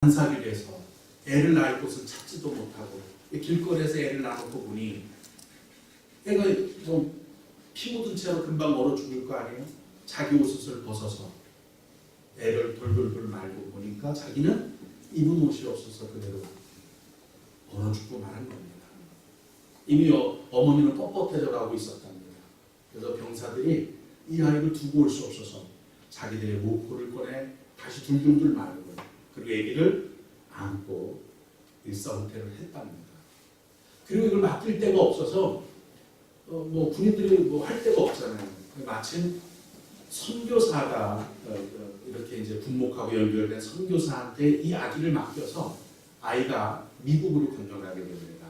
안사기로 해서 애를 낳을 곳을 찾지도 못하고 길거리에서 애를 낳아놓고 보니 애가 좀 피 묻은 채로 금방 얼어 죽을 거 아니에요? 자기 옷을 벗어서 애를 돌돌돌 말고 보니까 자기는 입은 옷이 없어서 그대로 얼어 죽고 말한 겁니다. 이미 어머니는 뻣뻣해져 가고 있었답니다. 그래서 병사들이 이 아이를 두고 올 수 없어서 자기들의 모포를 꺼내 다시 둘둘둘 말고 그리고 아기를 안고 일사후퇴를 했답니다. 그리고 이걸 맡길 데가 없어서 군인들이 할 데가 없잖아요. 마침 선교사가 이렇게 이제 분목하고 연결된 선교사한테 이 아기를 맡겨서 아이가 미국으로 건너가게 됩니다.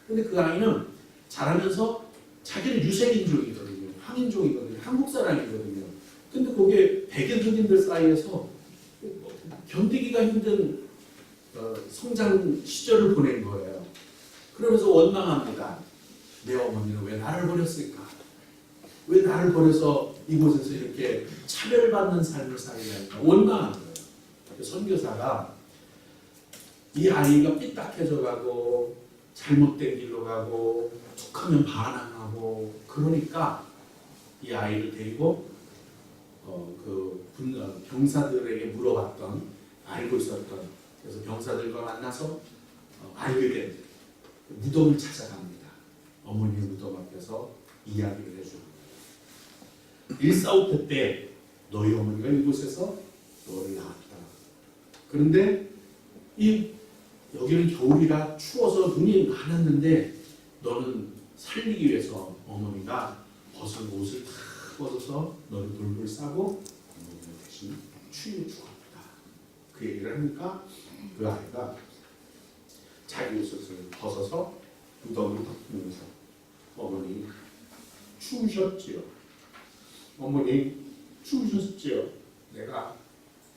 근데 그 아이는 자라면서 자기는 유색인종이거든요. 황인종이거든요. 한국 사람이거든요. 근데 그게 백인족인들 사이에서 견디기가 힘든 성장 시절을 보낸 거예요. 그러면서 원망합니다. 내 어머니는 왜 나를 버렸을까? 왜 나를 버려서 이곳에서 이렇게 차별받는 삶을 살게 할까? 원망한 거예요. 선교사가 이 아이가 삐딱해져 가고 잘못된 길로 가고 툭하면 반항하고 그러니까 이 아이를 데리고 병사들에게 물어봤던 알고 있었던 그래서 병사들과 만나서 알게 된 무덤을 찾아갑니다. 어머니의 무덤 앞에서 이야기를 해줍니다. 일사후퇴 때 너희 어머니가 이곳에서 너를 낳았다. 그런데 여기는 겨울이라 추워서 눈이 많았는데 너는 살리기 위해서 어머니가 벗은 옷을 다 벗어서 너를 돌돌 싸고 어머니가 대신 추위에 죽었다. 그 얘기를 하니까 그 아이가 자기 옷을 벗어서 무덤을 덮으면서 어머니 추우셨지요. 어머니 추우셨지요. 내가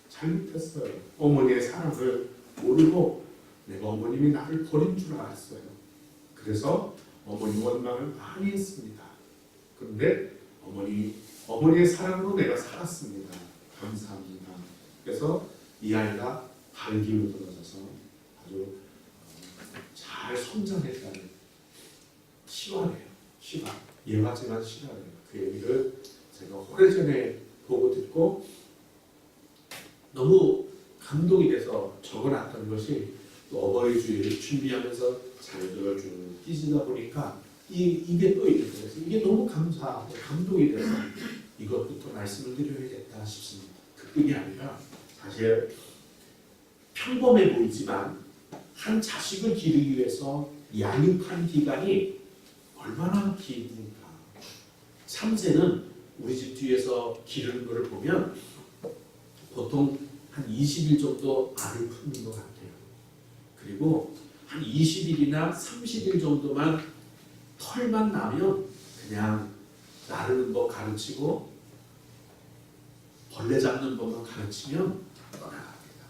잘못했어요. 어머니의 사랑을 모르고 내가 어머님이 나를 버린 줄 알았어요. 그래서 어머니 원망을 많이 했습니다. 그런데 어머니의 사랑으로 내가 살았습니다. 감사합니다. 그래서 이 아이가 발기로 들어서서 아주 잘 성장했다는 실화래요. 실화. 예화지만 실화래요. 그 얘기를 제가 오래전에 보고 듣고 너무 감동이 돼서 적어놨던 것이 또 어버이 주일을 준비하면서 자녀들을 쭉 띄지다 보니까 이게 또 있는 거예요. 이게 너무 감사하고 감동이 돼서 이것부터 말씀을 드려야겠다 싶습니다. 그뿐이 아니라 사실 평범해 보이지만 한 자식을 기르기 위해서 양육한 기간이 얼마나 깁니까? 참새는 우리 집 뒤에서 기르는 것을 보면 보통 한 20일 정도 알을 품는 것 같아요. 그리고 한 20일이나 30일 정도만 털만 나면 그냥 나르는 법 가르치고 벌레 잡는 법만 가르치면 떠나갑니다.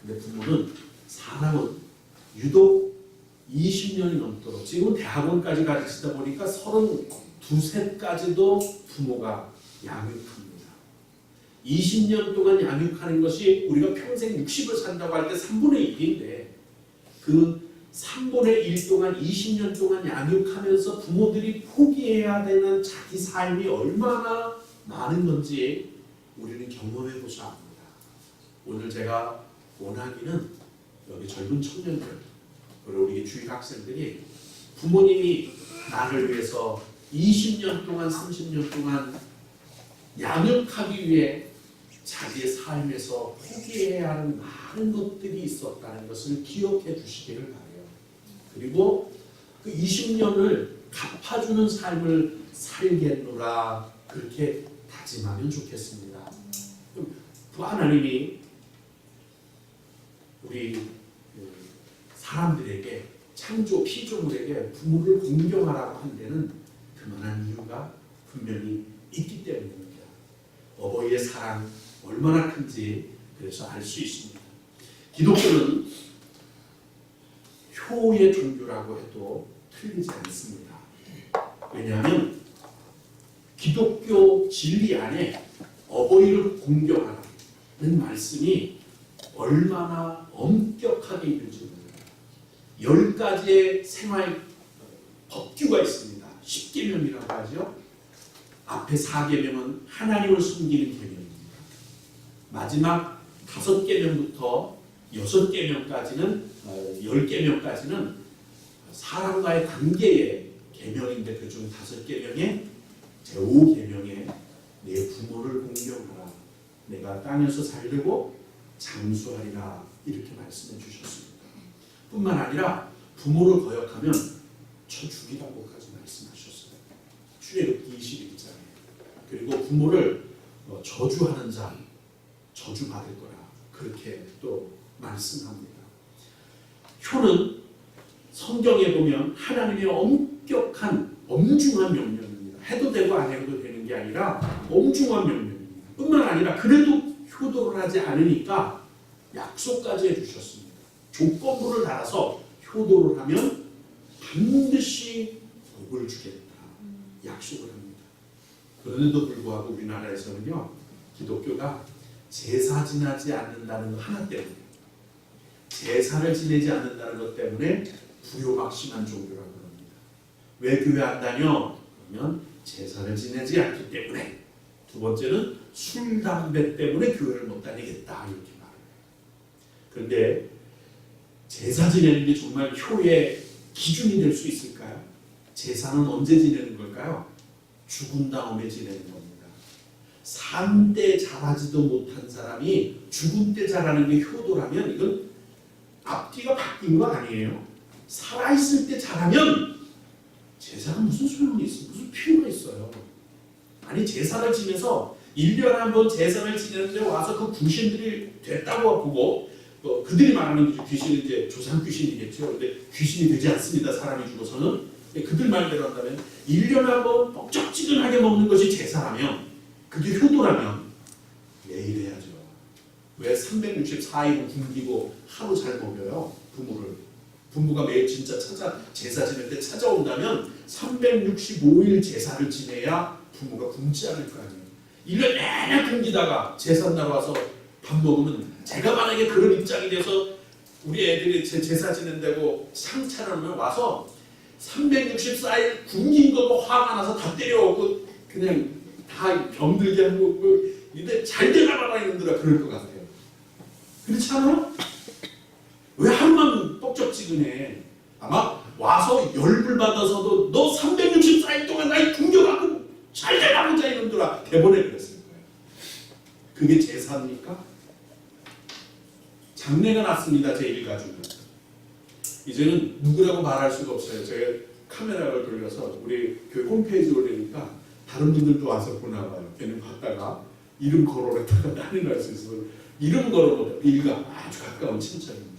근데 부모는 사람은 유독 20년이 넘도록 지금은 대학원까지 가르치다 보니까 32세까지도 부모가 양육합니다. 20년 동안 양육하는 것이 우리가 평생 60을 산다고 할 때 3분의 1인데 그 3분의 1 동안 20년 동안 양육하면서 부모들이 포기해야 되는 자기 삶이 얼마나 많은 건지 우리는 경험해 보셔야 합니다. 오늘 제가 원하기는 여기 젊은 청년들 그리고 우리 주일 학생들이 부모님이 나를 위해서 20년 동안 30년 동안 양육하기 위해 자기의 삶에서 포기해야 하는 많은 것들이 있었다는 것을 기억해 주시기를 바라요. 그리고 그 20년을 갚아주는 삶을 살겠노라 그렇게 다짐하면 좋겠습니다. 그 하나님이 우리 사람들에게 창조 피조물에게 부모를 공경하라고 한 데는 그만한 이유가 분명히 있기 때문입니다. 어버이의 사랑 얼마나 큰지 그래서 알 수 있습니다. 기독교는 효의 종교라고 해도 틀리지 않습니다. 왜냐하면 기독교 진리 안에 어버이를 공경하라는 말씀이 얼마나 엄격하게 이루어지는 거예요. 10가지의 생활 법규가 있습니다. 10계명이라고 하죠. 앞에 4계명은 하나님을 숨기는 계명입니다. 마지막 5계명부터 6계명까지는 10계명까지는 사람과의 관계의 계명인데 그중 5계명에 제5계명에 내 부모를 공경하라. 내가 땅에서 살려고 장수하리라. 이렇게 말씀해 주셨습니다. 뿐만 아니라 부모를 거역하면 쳐 죽이라고까지 말씀하셨어요. 출애굽기 21장에. 그리고 부모를 저주하는 자 저주받을 거라. 그렇게 또 말씀합니다. 효는 성경에 보면 하나님의 엄격한 엄중한 명령입니다. 해도 되고 안 해도 되는 게 아니라 엄중한 명령입니다. 뿐만 아니라 그래도 효도를 하지 않으니까 약속까지 해주셨습니다. 조건부를 달아서 효도를 하면 반드시 복을 주겠다. 약속을 합니다. 그런데도 불구하고 우리나라에서는요. 기독교가 제사 지내지 않는다는 것 하나 때문에 제사를 지내지 않는다는 것 때문에 불효막심한 종교라고 합니다. 왜 교회 안 다녀? 그러면 제사를 지내지 않기 때문에. 두 번째는 술, 담배 때문에 교회를 못 다니겠다 이렇게 말해요. 그런데 제사 지내는 게 정말 효의 기준이 될 수 있을까요? 제사는 언제 지내는 걸까요? 죽은 다음에 지내는 겁니다. 산 때 자라지도 못한 사람이 죽은 때 자라는 게 효도라면 이건 앞뒤가 바뀐 거 아니에요? 살아있을 때 자라면 제사가 무슨 소용이 있어요? 무슨 필요가 있어요? 아니 제사를 지내서 1년에 한 번 제사를 지내는데 와서 그 귀신들이 됐다고 보고 그들이 말하는 귀신은 이제 조상 귀신이겠죠. 근데 귀신이 되지 않습니다. 사람이 죽어서는. 그들 말대로 한다면 1년에 한 번 뻑적지근하게 먹는 것이 제사라면 그게 효도라면 매일 해야죠. 왜 364일은 굶기고 하루 잘 먹여요? 부모가 매일 진짜 제사 지낼 때 찾아온다면 365일 제사를 지내야 부모가 굶지 않을 거 아니에요. 1년 내내 굶기다가 제삿날 와서 밥 먹으면 제가 만약에 그런 입장이 돼서 우리 애들이 제사 지낸다고 상 차려놓으면 와서 364일 굶긴 거고 화가 나서 다 때려오고 그냥 다 병들게 하고 근데 잘 되나 봐라 이놈들아 그럴 것 같아요. 그렇지 않아요? 왜 하루만 뻑적지근해? 아마 와서 열불 받아서도 너 364일 동안 날 굶겨갖고 잘 되나 보자 이놈들아 대본에 그랬을 거예요. 그게 제사입니까? 장례가 났습니다. 제1가족은. 이제는 누구라고 말할 수가 없어요. 제가 카메라를 돌려서 우리 교회 홈페이지에 올리니까 다른 분들도 와서 보나 봐요. 걔는 봤다가 이름 걸어놨다가 난리 날 수 있어서 이름 걸어보다 일가 아주 가까운 친척입니다.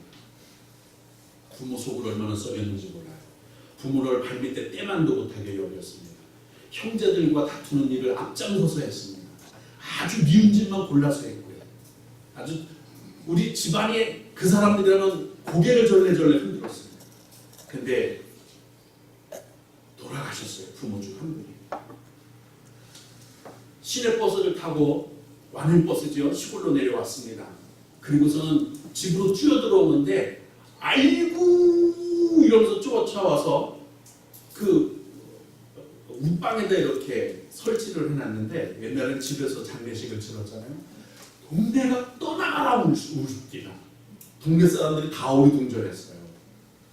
부모 속을 얼마나 썩였는지 몰라요. 부모를 발밑에 때만도 못하게 여겼습니다. 형제들과 다투는 일을 앞장서서 했습니다. 아주 미운 짓만 골라서 했고요. 아주 우리 집안에 그 사람들이라면 고개를 절레절레 흔들었습니다. 근데 돌아가셨어요. 부모 중 한 분이. 시내버스를 타고 완행버스죠. 시골로 내려왔습니다. 그리고서는 집으로 뛰어들어오는데 아이고 이러면서 쫓아와서 그 웃방에다 이렇게 설치를 해놨는데 옛날엔 집에서 장례식을 치렀잖아요. 동네가 떠나가라 울습니다. 동네 사람들이 다 어리둥절했어요.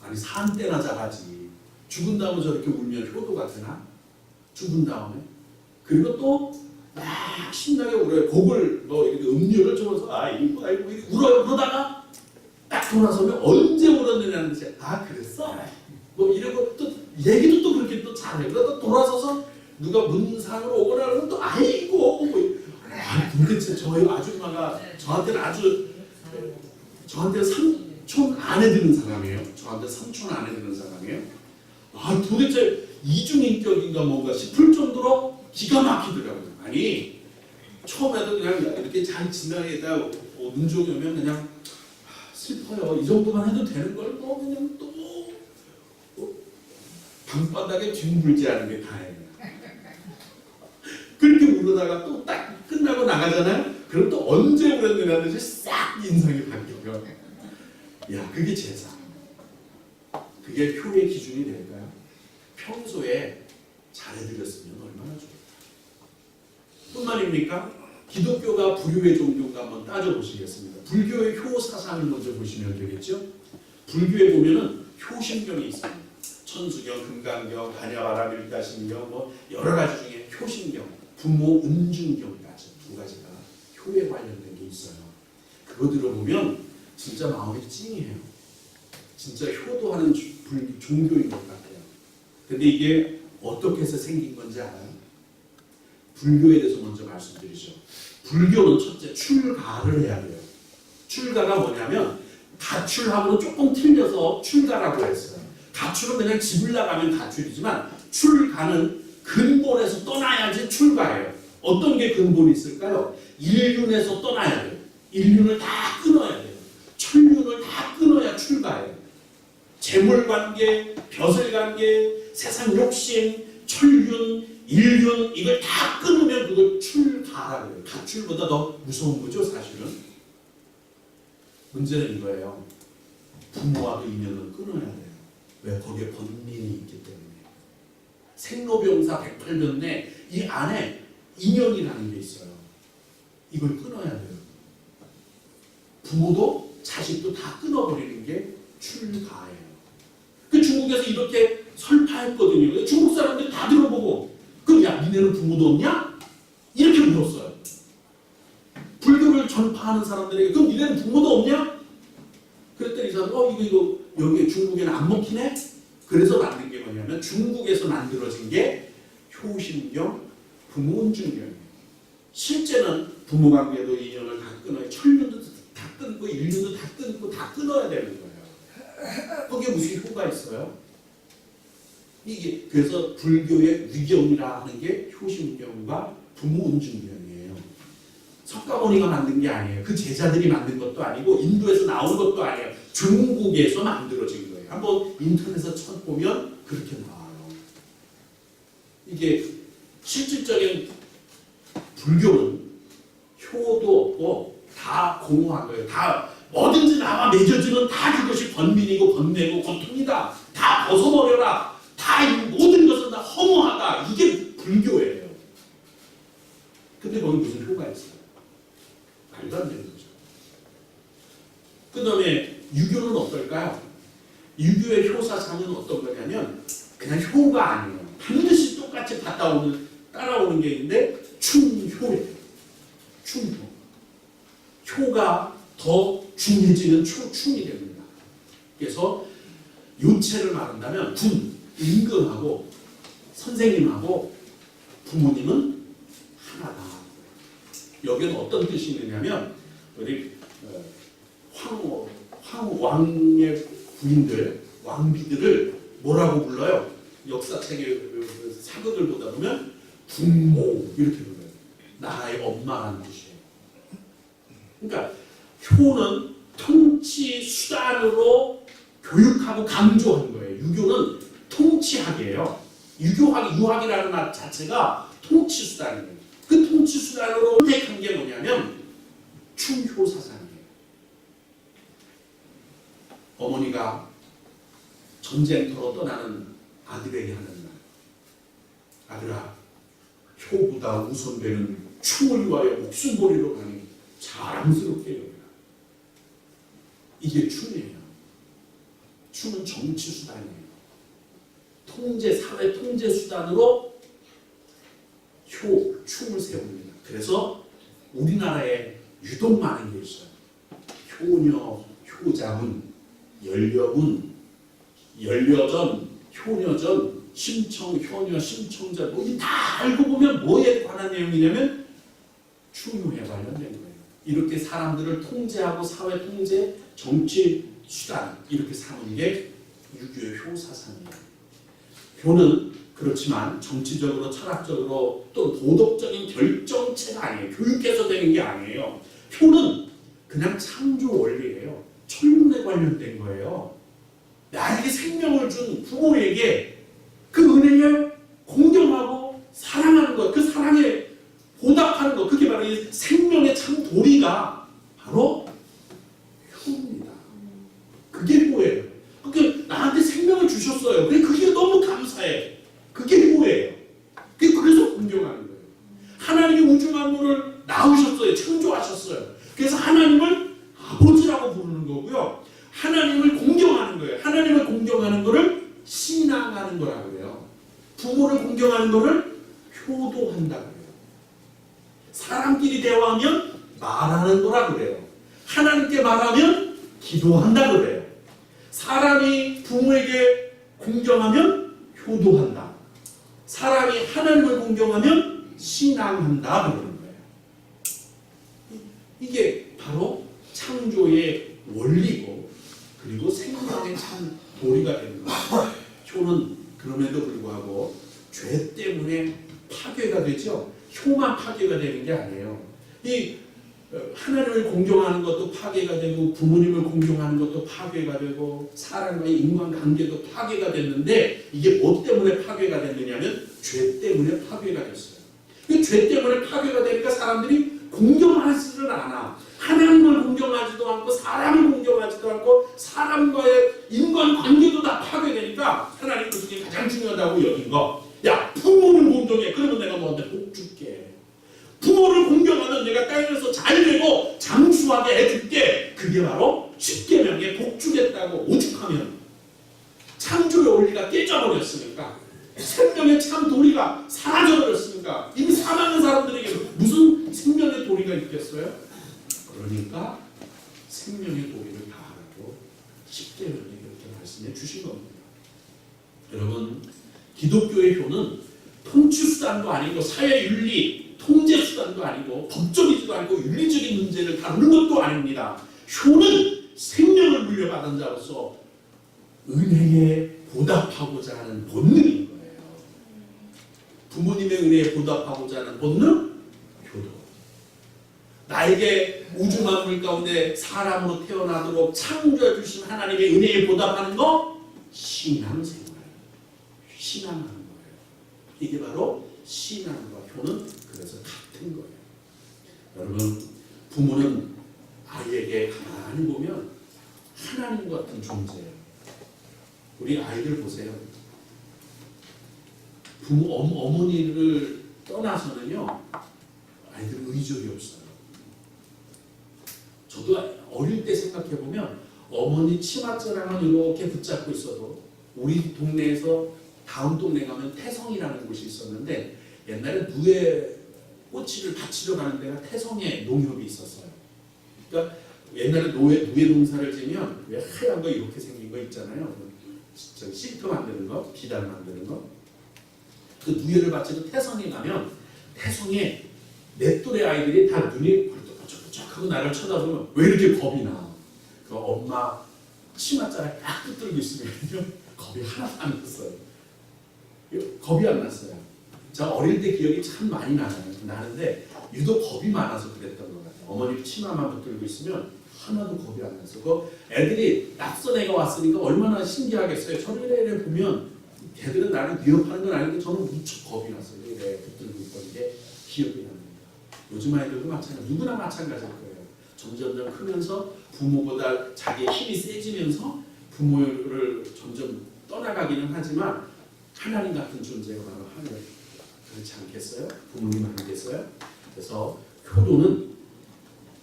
아니 산 때나 자라지. 죽은 다음에 저렇게 울면 효도가 되나? 죽은 다음에. 그리고 또 막 신나게 울어요. 곡을 이렇게 음료를 줘서 아이고 울어요. 그러다가 딱 돌아서면 언제 울었느냐는 듯이 그랬어? 이러고 또 얘기도 또 그렇게 또 잘해. 그러다 돌아서서 누가 문상으로 오거나 그러면 또 아이고 도대체 저희 아줌마가 저한테 삼촌 안에 드는 사람이에요. 저한테 삼촌 안에 드는 사람이에요. 도대체 이중인격인가 뭔가 싶을 정도로 기가 막히더라고요. 아니 처음에도 그냥 이렇게 잘 지나가다 눈종이 오면 그냥 슬퍼요. 이 정도만 해도 되는 걸 또 그냥 또 방바닥에 뒹굴지 않은 게 다행이에요. 그렇게 울다가 또 딱 끝나고 나가잖아요. 그럼 또 언제 울었느냐는 듯이 싹 인상이 바뀌어요. 야, 그게 제사. 그게 효의 기준이 될까요? 평소에 잘해드렸으면 얼마나 좋을까. 뿐만입니까? 기독교가 불교의 종교인가 한번 따져보시겠습니다. 불교의 효 사상을 먼저 보시면 되겠죠. 불교에 보면은 효신경이 있습니다. 천수경, 금강경, 반야와라, 밀가신경, 뭐 여러 가지 중에 효신경, 부모 은중경까지 두 가지가 효에 관련된 게 있어요. 그거 들어보면 진짜 마음이 찡해요. 진짜 효도하는 종교인 것 같아요. 근데 이게 어떻게 해서 생긴 건지 알아요? 불교에 대해서 먼저 말씀드리죠. 불교는 첫째 출가를 해야 돼요. 출가가 뭐냐면 가출하고는 조금 틀려서 출가라고 했어요. 가출은 그냥 집을 나가면 가출이지만 출가는 근본에서 떠나야지 출가예요. 어떤 게 근본이 있을까요? 일륜에서 떠나야 돼요. 일륜을 다 끊어야 돼요. 천륜을 다 끊어야 출가예요. 재물관계, 벼슬관계, 세상 욕심, 천륜, 일륜 이걸 다 끊으면 그걸 출가라고 해요. 가출보다 더 무서운 거죠 사실은. 문제는 이거예요. 부모와도 인연을 끊어야 돼요. 왜? 거기에 번민이 있기 때문에. 생로병사 108변내 이 안에 인연이라는 게 있어요. 이걸 끊어야 돼요. 부모도 자식도 다 끊어버리는 게 출가예요. 그 중국에서 이렇게 설파했거든요. 중국 사람들 다 들어보고 그럼 야 니네는 부모도 없냐? 이렇게 물었어요. 불교를 전파하는 사람들에게 그럼 니네는 부모도 없냐? 그랬더니 이 사람 이거 여기 중국에는 안 먹히네? 그래서 만든 게 뭐냐면 중국에서 만들어진 게 효신경, 부모은중경이에요. 실제는 부모 관계도 인연을 다 끊어요. 천륜도 다 끊고 일륜도 다 끊고 다 끊어야 되는 거예요. 거기에 무슨 효가 있어요? 이게 그래서 불교의 위경이라 하는 게 효신경과 부모은중경이에요. 석가모니가 만든 게 아니에요. 그 제자들이 만든 것도 아니고 인도에서 나온 것도 아니에요. 중국에서 만들어진 거예요. 한번 인터넷에서 쳐보면 그렇게 나와요. 이게 실질적인 불교는 효도 없고 다 공허한 거예요. 다 뭐든지 나와 맺어지는 다 그것이 번민이고 번뇌고 고통이다. 다 벗어버려라. 다 이 모든 것은 다 허무하다. 이게 불교예요. 근데 거기 무슨 효가 있어요? 말도 안 되는 거죠. 그 다음에 유교는 어떨까요? 유교의 효사상은 어떤 거냐면 그냥 효가 아니에요. 반드시 똑같이 따라오는 게 있는데 충효예요. 충효. 효가 더 중해지는 충이 됩니다. 그래서 요체를 말한다면 군, 임금하고 선생님하고 부모님은 하나다. 여기는 어떤 뜻이 있느냐면 우리 왕의 부인들, 왕비들을 뭐라고 불러요? 역사책의 사극을 보다 보면 부모 이렇게 불러요. 나라의 엄마라는 뜻이에요. 그러니까 효는 통치 수단으로 교육하고 강조하는 거예요. 유교는 통치학이에요. 유학이라는 말 자체가 통치 수단이에요. 그 통치 수단으로 선택한 게 뭐냐면 충효 사상이에요. 어머니가 전쟁터로 떠나는 아들에게 하는 말. 아들아, 효보다 우선되는 충을 위하여 목숨 버리러 가니 자랑스럽게 여겨라. 이게 충이에요. 충은 정치 수단이에요. 사회 통제 수단으로 충을 세웁니다. 그래서 우리나라에 유독 많은 게 있어요. 효녀, 효자문, 연려문, 연려전, 효녀전, 심청, 효녀, 심청자 다 알고 보면 뭐에 관한 내용이냐면 충효에 관련된 거예요. 이렇게 사람들을 통제하고 사회 통제, 정치 수단 이렇게 삼은 게 유교의 효 사상이에요. 효는 그렇지만 정치적으로 철학적으로 또 도덕적인 결정체가 아니에요. 교육해서 되는 게 아니에요. 효는 그냥 창조 원리예요. 천륜에 관련된 거예요. 나에게 생명을 준 부모에게 그 은혜를 공경하고 사랑하는 것, 그 사랑에 보답하는 것, 그게 바로 이 생명의 참 부르는 거고요. 하나님을 공경하는 거예요. 하나님을 공경하는 거를 신앙하는 거라고 그래요. 부모를 공경하는 거를 효도한다고 그래요. 사람끼리 대화하면 말하는 거라고 그래요. 하나님께 말하면 기도한다고 그래요. 사람이 부모에게 공경하면 효도한다. 사람이 하나님을 공경하면 신앙한다 그러는 거예요. 이게 바로 창조의 원리고 그리고 생명의 참 도리가 되는 거예요. 효는 그럼에도 불구하고 죄 때문에 파괴가 되죠. 효만 파괴가 되는 게 아니에요. 이 하나님을 공경하는 것도 파괴가 되고 부모님을 공경하는 것도 파괴가 되고 사람과의 인간관계도 파괴가 됐는데 이게 뭐 때문에 파괴가 됐느냐면 죄 때문에 파괴가 됐어요. 죄 때문에 파괴가 되니까 사람들이 공경하지를 않아. 하나님을 공경하지도 않고 사람을 공경하지도 않고 사람과의 인간관계도 다 파괴되니까 하나님 그 중에 가장 중요하다고 여긴 거, 야 부모를 공경해. 그러면 내가 너한테 복 줄게. 부모를 공경하면 내가 땅에서 잘 되고 장수하게 해줄게. 그게 바로 십계명의 복 주겠다고 오죽하면 창조의 원리가 깨져버렸으니까 생명의 참 도리가 사라져버렸으니까 이미 사망한 사람들에게 무슨 생명의 도리가 있겠어요? 그러니까 생명의 도리를 다 하라고 십계명에 그렇게 말씀해 주신 겁니다. 여러분, 기독교의 효는 통치수단도 아니고 사회윤리 통제수단도 아니고 법적이지도 않고 윤리적인 문제를 다루는 것도 아닙니다. 효는 생명을 물려받은 자로서 은혜에 보답하고자 하는 본능인 거예요. 부모님의 은혜에 보답하고자 하는 본능, 효도. 나에게 우주 만물 가운데 사람으로 태어나도록 창조해 주신 하나님의 은혜에 보답하는 거, 신앙생활. 신앙하는 거예요. 이게 바로 신앙과 효는 그래서 같은 거예요. 여러분, 부모는 아이에게 가만히 보면 하나님 같은 존재예요. 우리 아이들 보세요. 부모, 어머니를 떠나서는요, 아이들 의적이 없어요. 저도 어릴 때 생각해보면 어머니 치맛자락만 이렇게 붙잡고 있어도 우리 동네에서 다음 동네 가면 태성이라는 곳이 있었는데 옛날에 누에 꼬치를 받치러 가는 데가 태성에 농협이 있었어요. 그러니까 옛날에 누에 농사를 지면 왜 하얀 거 이렇게 생긴 거 있잖아요. 시트 만드는 거, 비단 만드는 거. 그 누에를 받치러 태성에 가면 태성에 내 또래 아이들이 다 눈이 벌떡벌떡하고 나를 쳐다보면 왜 이렇게 겁이 나? 그 엄마 치맛자락 딱 붙들고 있으면요 겁이 하나도 안 났어요. 겁이 안 났어요. 제가 어릴 때 기억이 참 많이 나는데 유독 겁이 많아서 그랬던 것 같아요. 어머니 치마만 붙들고 있으면 하나도 겁이 안 났어요. 그 애들이 낯선 애가 왔으니까 얼마나 신기하겠어요. 저를 이래 보면 걔들은 나를 위협하는 건 아닌데 저는 무척 겁이 났어요. 이래 붙들고 있던 게 기억이 납니다. 요즘 아이들도 마찬가지, 누구나 마찬가지일 거예요. 점점 크면서 부모보다 자기의 힘이 세지면서 부모를 점점 떠나가기는 하지만 하나님 같은 존재가 바로 하나님. 그렇지 않겠어요? 부모님 아니겠어요? 그래서 효도는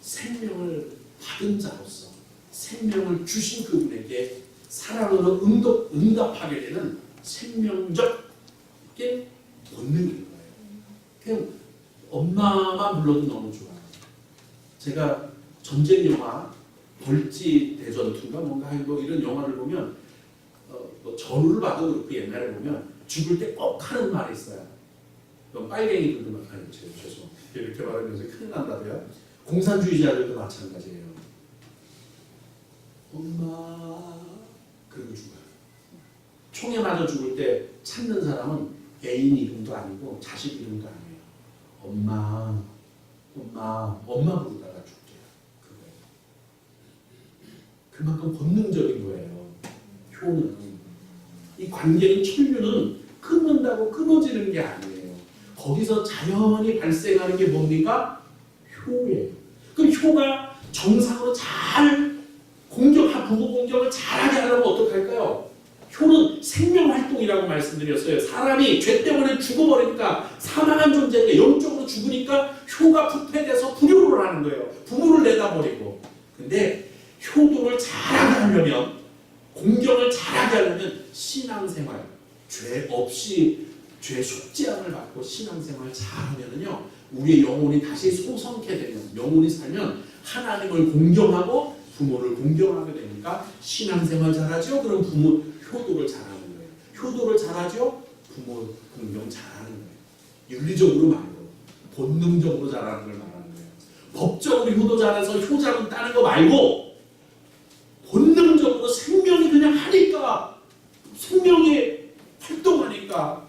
생명을 받은 자로서 생명을 주신 그분에게 사랑으로 응답하게 되는 생명적 본능인 거예요. 그냥 엄마만 불러도 너무 좋아요. 제가 전쟁 영화 벌지 대전투인가 뭔가 뭐 이런 영화를 보면 뭐 전우를 봐도 그렇고 옛날에 보면 죽을 때 꼭 하는 말이 있어요. 빨갱이들도 죄송 이렇게 말하면서 큰일 난다고요. 공산주의자들도 마찬가지예요. 엄마 그러고 죽어요. 총에 맞아 죽을 때 찾는 사람은 애인 이름도 아니고 자식 이름도 아니에요. 엄마 부르다가 죽게. 그거예요. 그만큼 본능적인 거예요. 효는. 이 관계는 천류는 끊는다고 끊어지는 게 아니에요. 거기서 자연히 발생하는 게 뭡니까? 효예요. 그럼 효가 정상으로 잘 부부 공경을 잘하게 하려면 어떡할까요? 효는 생명활동이라고 말씀드렸어요. 사람이 죄 때문에 죽어버리니까 사망한 존재인데 영적으로 죽으니까 효가 부패돼서 불효를 하는 거예요. 부모를 내다버리고. 근데 효도를 잘하게 하려면, 공경을 잘하게 하려면 신앙생활, 죄 없이 죄 속죄함을 받고 신앙생활 잘하면은요, 우리의 영혼이 다시 소성케 되면, 영혼이 살면 하나님을 공경하고 부모를 공경하게 되니까 신앙생활 잘하죠. 그럼 부모 효도를 잘하는 거예요. 효도를 잘하죠. 부모 공경 잘하는 거예요. 윤리적으로 말고 본능적으로 잘하는 걸 말하는 거예요. 법적으로 효도 잘해서 효자금 따는 거 말고 본능적으로 생명이 그냥 하니까, 생명이 활동하니까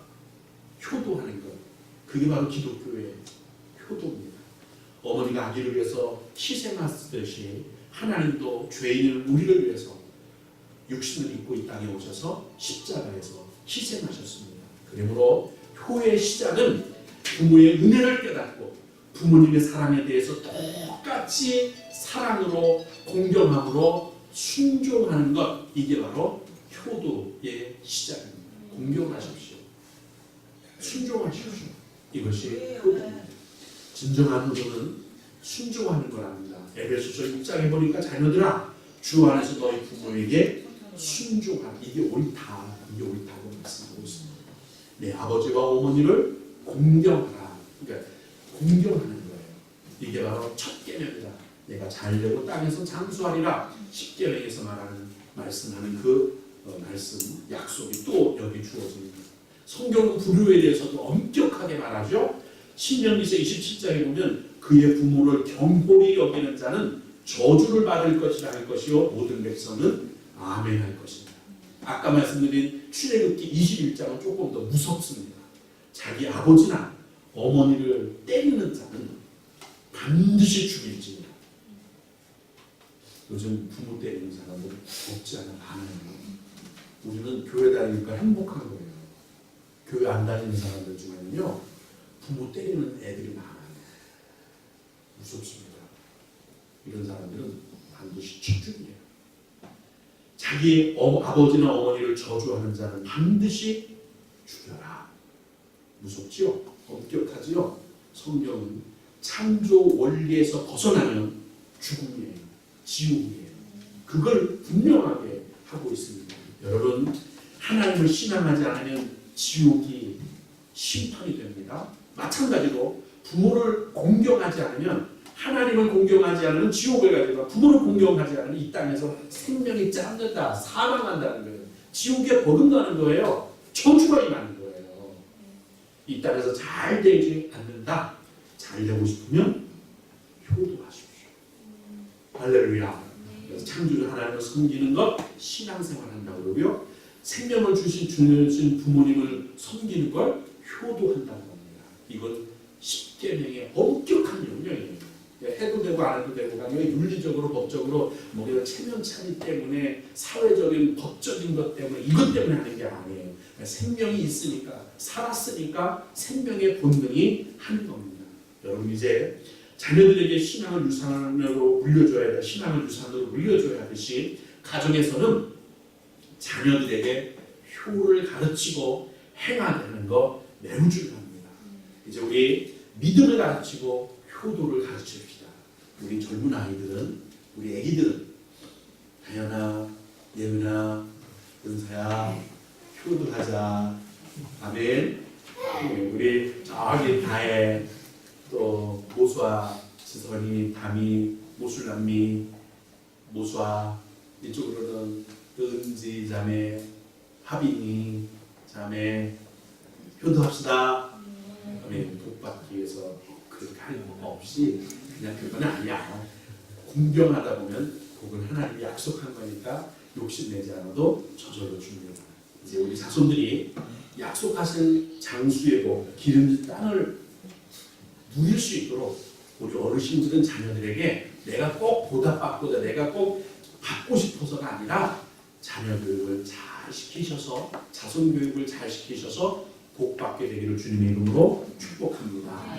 효도하는 것. 그게 바로 기독교의 효도입니다. 어머니가 아기를 위해서 희생하듯이 하나님도 죄인을 우리를 위해서 육신을 입고 이 땅에 오셔서 십자가에서 희생하셨습니다. 그러므로 효의 시작은 부모의 은혜를 깨닫고 부모님의 사랑에 대해서 똑같이 사랑으로, 공경함으로 순종하는 것, 이게 바로 효도의 시작입니다. 공경하십시오. 순종하십시오. 이것이 효도입니다. 진정한 효도는 순종하는 거랍니다. 에베소서 6장에 보니까 자녀들아, 주 안에서 너희 부모에게 순종하라. 이게 옳다. 이게 옳다고 말씀하고 있습니다. 내 아버지와 어머니를 공경하라. 그러니까 공경하는 거예요. 이게 바로 첫 계명이다. 내가 잘되고 땅에서 장수하리라. 10계명에서 말씀하는 그 말씀, 약속이 또 여기 주어집니다. 성경은 불효에 대해서도 엄격하게 말하죠. 신명기서 27장에 보면 그의 부모를 경홀히 여기는 자는 저주를 받을 것이라 할 것이요 모든 백성은 아멘 할 것입니다. 아까 말씀드린 출애굽기 21장은 조금 더 무섭습니다. 자기 아버지나 어머니를 때리는 자는 반드시 죽일지니라. 요즘 부모 때리는 사람들 없지 않아 많아요. 우리는 교회 다니니까 행복한 거예요. 교회 안 다니는 사람들 중에는요, 부모 때리는 애들이 많아요. 무섭습니다. 이런 사람들은 반드시 죽이에요. 자기 아버지나 어머니를 저주하는 자는 반드시 죽여라. 무섭지요? 엄격하지요? 성경은 창조 원리에서 벗어나면 죽음이에요. 지옥이에요. 그걸 분명하게 하고 있습니다. 여러분, 하나님을 신앙하지 않으면 지옥이 심판이 됩니다. 마찬가지로 부모를 공경하지 않으면, 하나님을 공경하지 않으면 지옥을 가지고, 부모를 공경하지 않으면 이 땅에서 생명이 짧는다, 사망한다는 거예요. 지옥에 버금가는 거예요. 저주가 임하는 거예요. 이 땅에서 잘 되지 않는다. 잘 되고 싶으면 효도하십시오. 할렐루야. 그래서 창조주 하나님을 섬기는 것 신앙생활 한다고 그러고요. 생명을 주신 부모님을 섬기는 걸 효도한다고 합니다. 이건 10계명의 엄격한 명령이에요. 해도 되고 안 해도 되고가 아니라 윤리적으로, 법적으로, 뭐 체면차리 때문에, 사회적인 법적인 것 때문에, 이것 때문에 하는 게 아니에요. 생명이 있으니까, 살았으니까 생명의 본능이 하는 겁니다. 여러분, 이제 자녀들에게 신앙을 유산으로 물려줘야 돼. 신앙을 유산으로 물려줘야 하듯이 가정에서는 자녀들에게 효를 가르치고 행하게 하는 거 매우 중요합니다. 이제 우리 믿음을 가르치고 효도를 가르칩시다. 우리 젊은 아이들은, 우리 애기들은 다현아, 예은아, 은사야, 효도하자. 아멘. 우리 저기 다혜, 또 모수아, 지선이, 담이, 모술남미, 모수아, 이쪽으로는 은지 자매, 하빈이 자매, 효도합시다. 아멘. 복 받기 위해서 그렇게 하는 거 없이 그냥 그건 아니야. 공경하다 보면 복은 하나님이 약속한 거니까 욕심내지 않아도 저절로 줍니다. 이제 우리 자손들이 약속하신 장수의 복, 기름진 땅을 누릴 수 있도록 우리 어르신들은 자녀들에게 내가 꼭 보답받고자, 내가 꼭 받고 싶어서가 아니라 자녀 교육을 잘 시키셔서, 자손 교육을 잘 시키셔서 복 받게 되기를 주님의 이름으로 축복합니다.